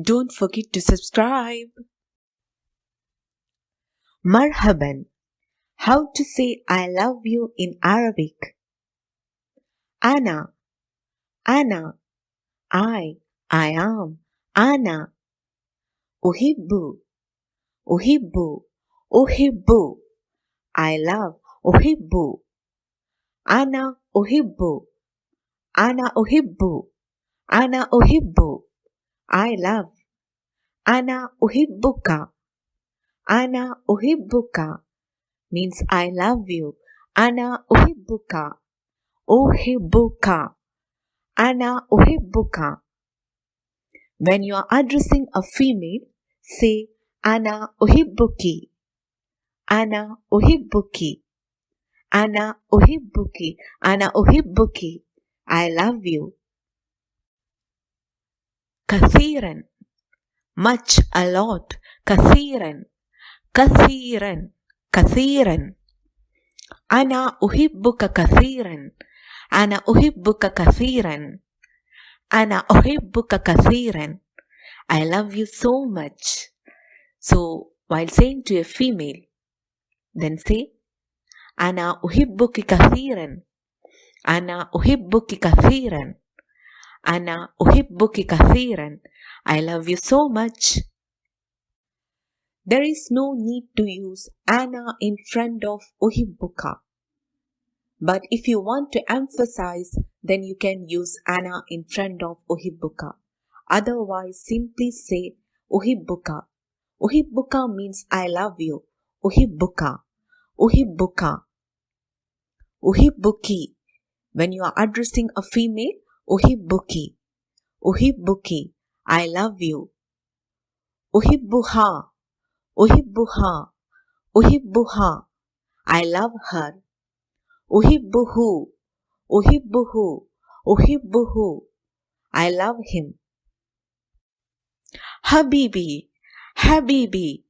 Don't forget to subscribe. Marhaban. How to say I love you in Arabic? Ana. Ana. I am. Ana. Uhibbu. Uhibbu. Uhibbu. I love. Uhibbu. Ana uhibbu. Ana uhibbu. Ana uhibbu. I love. Ana uhibbuka. Ana uhibbuka means I love you. Ana uhibbuka. Uhibbuka. Ana uhibbuka. When you are addressing a female, say Ana uhibbuki. Ana uhibbuki. Ana uhibbuki. Ana uhibbuki. I love you. Kathiran. Much, a lot. Kathiran. Kathiran. Kathiran. Ana uhibbuka kathiran. Ana uhibbuka kathiran. Ana uhibbuka kathiran. I love you so much. So, while saying to a female, then say, Ana uhibbuki kathiran. Ana uhibbuki kathiran. Ana uhibbuki kathiran. I love you so much. There is no need to use Ana in front of uhibbuka. But if you want to emphasize, then you can use Ana in front of uhibbuka. Otherwise, simply say uhibbuka. Uhibbuka means I love you. Uhibbuka. Uhibbuka. Uhibbuki. When you are addressing a female, uhibbuki. Uhibbuki. I love you. Uhibbuha. Uhibbuha. Uhibbuha. I love her. Uhibbuhu. Uhibbuhu. Uhibbuhu. I love him. Habibi. Habibi.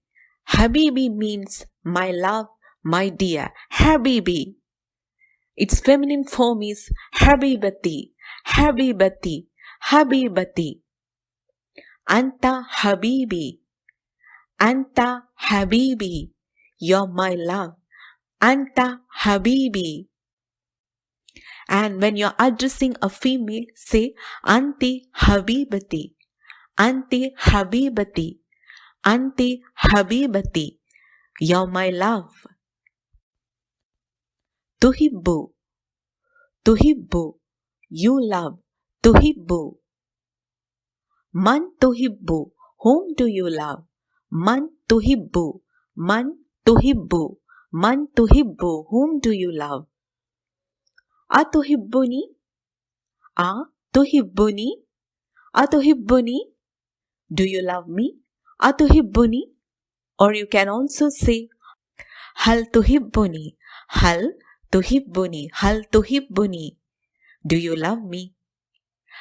Habibi means my love, my dear. Habibi. Its feminine form is Habibati. Habibati. Habibati. Anta Habibi. Anta Habibi. You're my love. Anta Habibi. And when you're addressing a female, say Anti Habibati. Anti Habibati. Anti Habibati. You're my love. Tuhibbu. Tuhibbu. You love. Tuhibbu. Man tuhibbu. Whom do you love? Man tuhibbu. Man tuhibbu. Man tuhibbu. Whom do you love? Atuhibbuni? Atuhibbuni? Atuhibbuni? Do you love me? Atuhibbuni? Or you can also say Hal tuhibbuni? Hal tuhibbuni? Hal tuhibbuni? Do you love me?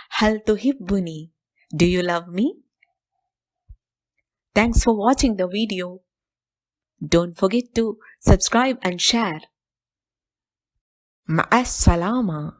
Hal tuhibbuni? Do you love me? Thanks for watching the video. Don't forget to subscribe and share. Ma'as salama.